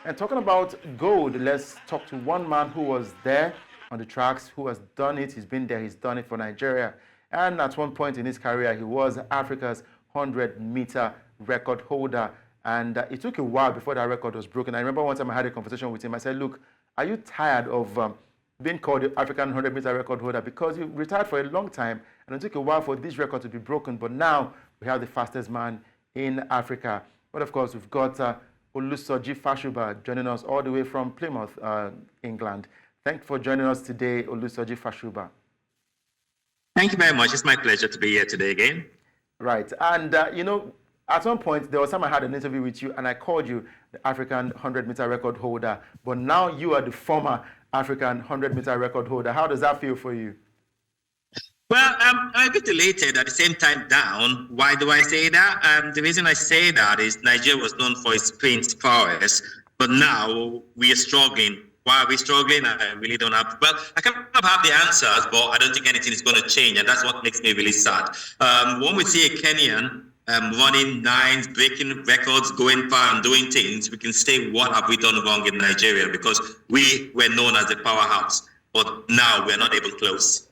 And talking about gold, let's talk to one man who was there on the tracks, who has done it. He's been there, he's done it for Nigeria. And at one point in his career, he was Africa's 100-meter record holder. And it took a while before that record was broken. I remember one time I had a conversation with him. I said, look, are you tired of being called the African 100-meter record holder? Because you retired for a long time, and it took a while for this record to be broken. But now we have the fastest man in Africa. But of course, we've got Olusoji Fasuba joining us all the way from Plymouth, England. Thanks for joining us today, Olusoji Fasuba. Thank you very much. It's my pleasure to be here today again. Right. And, you know, at one point, there was time I had an interview with you, and I called you the African 100-meter record holder. But now you are the former African 100-meter record holder. How does that feel for you? Well, I'm a bit elated, at the same time down. Why do I say that? The reason I say that is Nigeria was known for its sprint prowess, but now we are struggling. Why are we struggling? I really don't have. Well, I kind of have the answers, but I don't think anything is going to change, and that's what makes me really sad. When we see a Kenyan running nines, breaking records, going far and doing things, we can say, what have we done wrong in Nigeria? Because we were known as the powerhouse, but now we're not even close.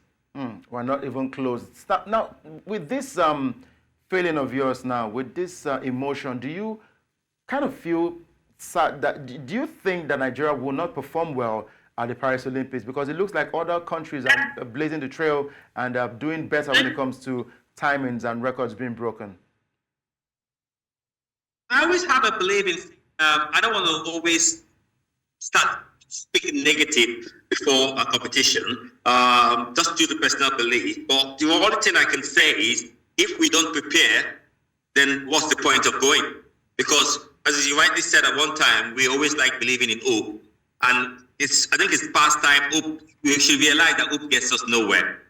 We're not even close. Now, with this feeling of yours now, with this emotion, do you kind of feel sad that, do you think that Nigeria will not perform well at the Paris Olympics? Because it looks like other countries are blazing the trail and are doing better when it comes to timings and records being broken. I always have a belief in, I don't want to always start speaking negative before a competition, just due to personal belief. But the only thing I can say is, if we don't prepare, then what's the point of going? Because, as you rightly said at one time, we always like believing in hope. And I think it's past time. Hope, we should realize that hope gets us nowhere.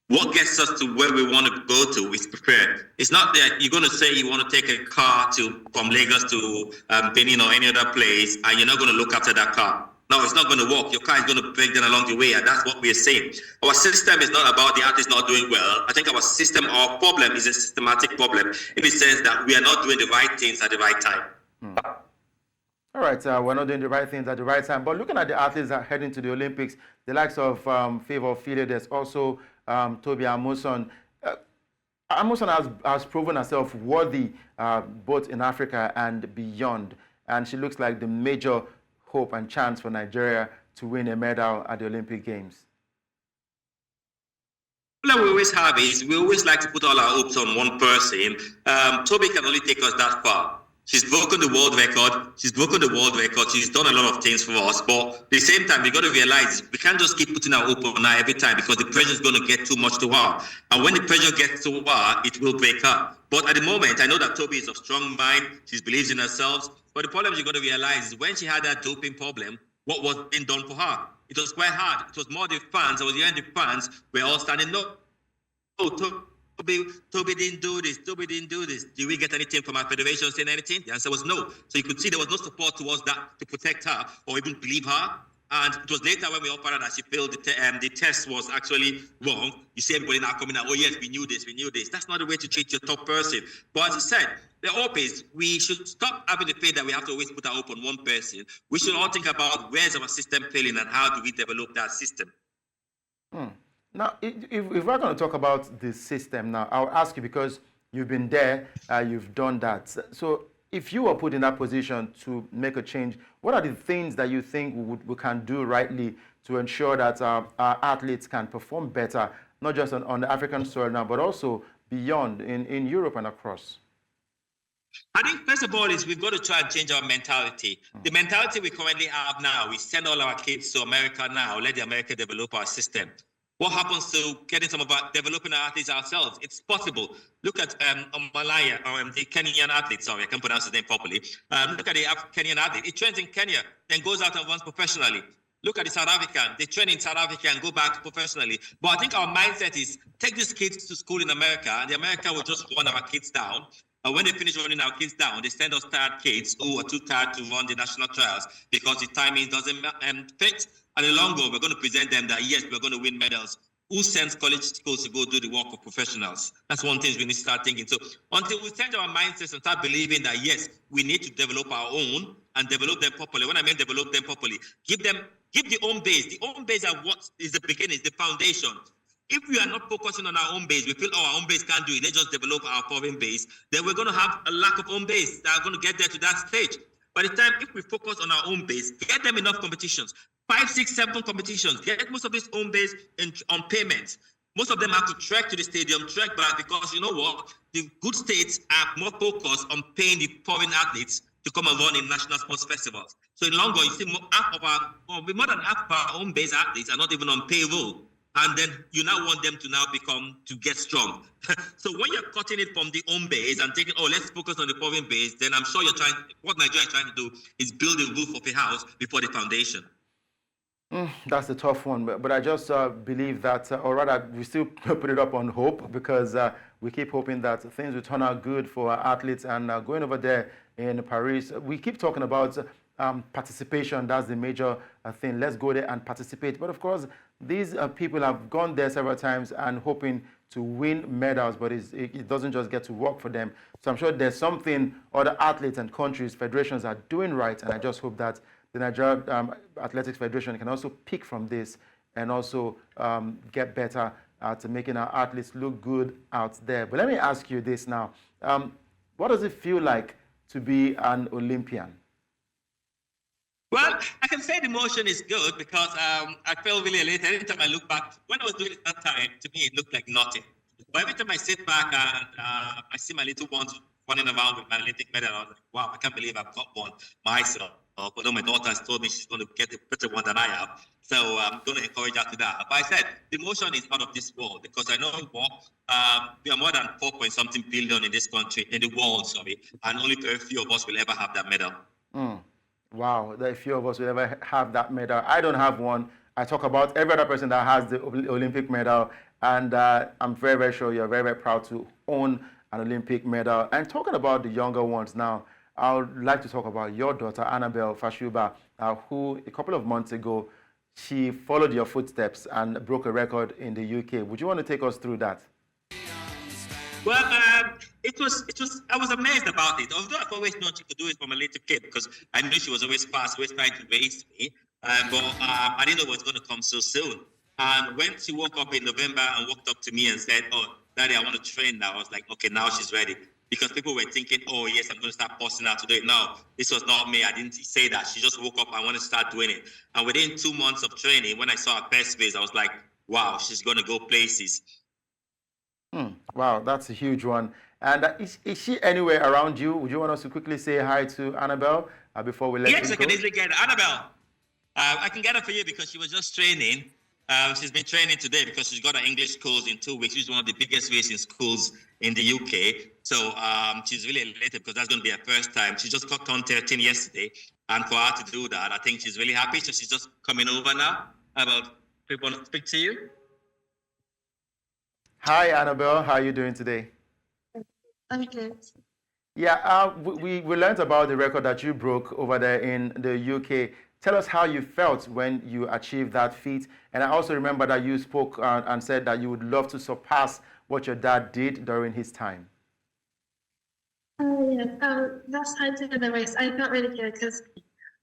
What gets us to where we want to go to is prepared. It's not that you're going to say you want to take a car from Lagos to Benin or any other place, and you're not going to look after that car. No, it's not going to work. Your car is going to break down along the way, and that's what we are saying. Our system is not about the athletes not doing well. I think our system, our problem is a systematic problem in the sense that we are not doing the right things at the right time. All right, we're not doing the right things at the right time. But looking at the athletes that are heading to the Olympics, the likes of Favour File, there's also Toby Amuson. Amuson has proven herself worthy both in Africa and beyond. And she looks like the major hope and chance for Nigeria to win a medal at the Olympic Games. What we always have is, we always like to put all our hopes on one person. Toby can only take us that far. She's broken the world record. She's done a lot of things for us. But at the same time, we got to realize we can't just keep putting our hope on her every time, because the pressure is going to get too much to her. And when the pressure gets to her, it will break her. But at the moment, I know that Toby is of strong mind. She believes in herself. But the problem you got to realize is, when she had that doping problem, what was being done for her? It was quite hard. It was more the fans. I was hearing the fans were all standing up. Oh, Toby didn't do this. Toby didn't do this. Did we get anything from our federation saying anything? The answer was no. So you could see there was no support towards that to protect her or even believe her. And it was later when we all found out that she failed the test was actually wrong. You see everybody now coming out, oh yes, we knew this. That's not the way to treat your top person. But as I said, the hope is we should stop having the faith that we have to always put our hope on one person. We should all think about where's our system failing and how do we develop that system. Now, if we're going to talk about the system now, I'll ask you, because you've been there, you've done that. So if you were put in that position to make a change, what are the things that you think we can do rightly to ensure that our athletes can perform better, not just on the African soil now, but also beyond, in Europe and across? I think, first of all, is we've got to try and change our mentality. The mentality we currently have now, we send all our kids to America now, let the America develop our system. What happens to getting some of our developing our athletes ourselves? It's possible. Look at Malaya, the Kenyan athlete. Sorry, I can't pronounce his name properly. Look at the Kenyan athlete. He trains in Kenya, then goes out and runs professionally. Look at the South African. They train in South Africa and go back professionally. But I think our mindset is, take these kids to school in America, and the America will just run our kids down. And when they finish running our kids down, they send us tired kids who are too tired to run the national trials because the timing doesn't fit. And in the long run, we're going to present them that, yes, we're going to win medals. Who sends college schools to go do the work of professionals? That's one thing we need to start thinking. So until we change our mindsets and start believing that, yes, we need to develop our own, and develop them properly. When I mean develop them properly, give the home base. The home base are what is the beginning, is the foundation. If we are not focusing on our home base, we feel, oh, our home base can't do it, let's just develop our foreign base, then we're going to have a lack of home base that are going to get there to that stage. By the time, if we focus on our home base, get them enough competitions, 5, 6, 7 competitions, get most of this home base on payments. Most of them have to trek to the stadium, trek back, because you know what? The good states are more focused on paying the foreign athletes to come and run in national sports festivals. So in long run, you see more than half of our home base athletes are not even on payroll. And then you now want them to get strong. So when you're cutting it from the home base and taking, let's focus on the foreign base, then I'm sure what Nigeria is trying to do is build the roof of a house before the foundation. That's a tough one, but I just believe that, or rather, we still put it up on hope, because we keep hoping that things will turn out good for our athletes. And going over there in Paris, we keep talking about participation. That's the major thing. Let's go there and participate. But of course, these people have gone there several times and hoping to win medals, but it doesn't just get to work for them. So I'm sure there's something other athletes and countries, federations are doing right, and I just hope that the Nigeria Athletics Federation can also pick from this and also get better at making our athletes look good out there. But let me ask you this now. What does it feel like to be an Olympian? Well, I can say the motion is good, because I feel really elated. Anytime I look back, when I was doing it that time, to me, it looked like nothing. But every time I sit back and I see my little ones running around with my Olympic medal, I was like, wow, I can't believe I've got one myself. Although my daughter has told me she's going to get a better one than I have. So I'm going to encourage her to that. But I said, the motion is out of this world, because I know what, we are more than 4-point-something billion in this country, in the world, and only very few of us will ever have that medal. Wow, very few of us will ever have that medal. I don't have one. I talk about every other person that has the Olympic medal, and I'm very, very sure you're very, very proud to own an Olympic medal. And talking about the younger ones now, I would like to talk about your daughter, Annabelle Fasuba, who a couple of months ago, she followed your footsteps and broke a record in the UK. Would you want to take us through that? Well, it was. I was amazed about it. Although I've always known she could do it from a little kid, because I knew she was always fast, always trying to race me. But I didn't know it was going to come so soon. And when she woke up in November and walked up to me and said, "Oh, Daddy, I want to train now," I was like, "Okay, now she's ready." Because people were thinking, "Oh, yes, I'm going to start posting out to do it." No, this was not me. I didn't say that. She just woke up and wanted to start doing it. And within 2 months of training, when I saw her best phase, I was like, wow, she's going to go places. Wow, that's a huge one. And is she anywhere around you? Would you want us to quickly say hi to Annabelle before we let you go? Yes, I can easily get her. Annabelle, I can get her for you, because she was just training. She's been training today because she's got her English schools in 2 weeks. She's one of the biggest racing schools in the UK. So she's really elated, because that's going to be her first time. She just got on 13 yesterday. And for her to do that, I think she's really happy. So she's just coming over now. People want to speak to you. Hi, Annabelle. How are you doing today? I'm good. Yeah, we learned about the record that you broke over there in the UK. Tell us how you felt when you achieved that feat. And I also remember that you spoke and said that you would love to surpass what your dad did during his time. Last time to the race, I felt really good, because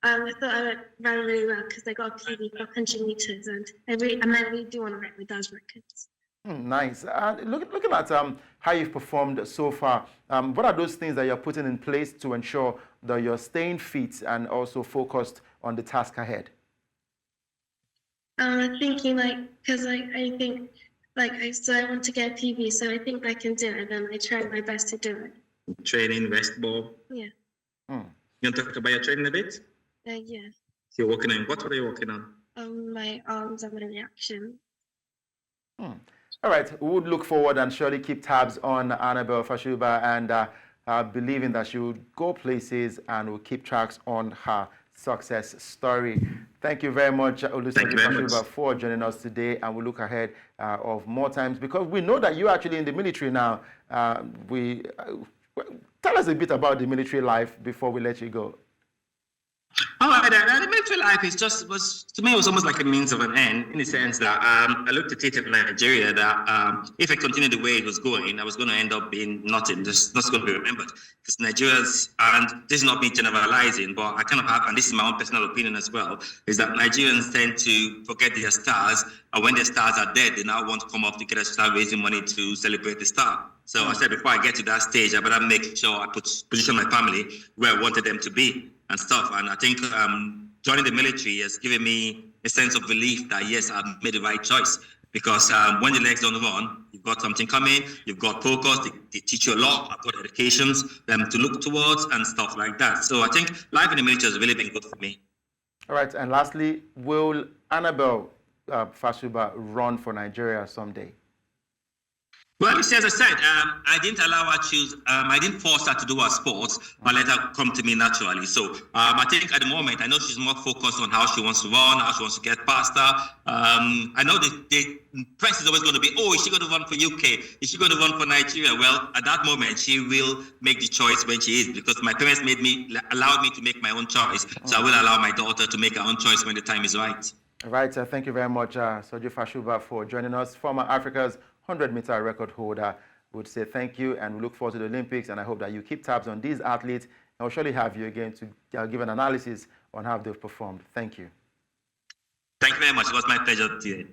I thought I ran really well, because I got a PB for 100 meters, and I really do want to break my dad's records. Nice. Looking at how you've performed so far, what are those things that you're putting in place to ensure that you're staying fit and also focused on the task ahead? Thinking because I think I want to get a PB, so I think I can do it, and I try my best to do it. Training, rest ball. Yeah. You want to talk about your training a bit? Yeah. So you're working on, what are you working on? My arms and my reaction. All right, we would look forward and surely keep tabs on Annabelle Fasuba, and believing that she will go places and will keep tracks on her success story. Thank you very much, Olusoji Fasuba, for joining us today, and we look ahead of more times, because we know that you're actually in the military now. Tell us a bit about the military life before we let you go. Oh, the military life is to me, it was almost like a means of an end, in the sense that I looked at it in Nigeria that if I continued the way it was going, I was going to end up being nothing, just not going to be remembered. Because Nigerians, and this is not me generalizing, but I kind of have, and this is my own personal opinion as well, is that Nigerians tend to forget their stars, and when their stars are dead, they now want to come up together to start raising money to celebrate the star. So I said, before I get to that stage, I better make sure I position my family where I wanted them to be and stuff. And I think joining the military has given me a sense of belief that, yes, I've made the right choice. Because when the legs don't run, you've got something coming, you've got focus, they teach you a lot, I've got educations to look towards and stuff like that. So I think life in the military has really been good for me. All right, and lastly, will Annabelle Fasuba run for Nigeria someday? Well, you see, as I said, I didn't allow her choose. I didn't force her to do her sports, but let her come to me naturally. So I think at the moment, I know she's more focused on how she wants to run, how she wants to get past her. I know the press is always going to be, oh, is she going to run for UK? Is she going to run for Nigeria? Well, at that moment, she will make the choice when she is, because my parents allowed me to make my own choice. So I will allow my daughter to make her own choice when the time is right. All right, thank you very much, Olusoji Fasuba, for joining us. Former Africa's 100-meter record holder. We would say thank you, and we look forward to the Olympics, and I hope that you keep tabs on these athletes, and we'll surely have you again to give an analysis on how they've performed. Thank you. Thank you very much. It was my pleasure today.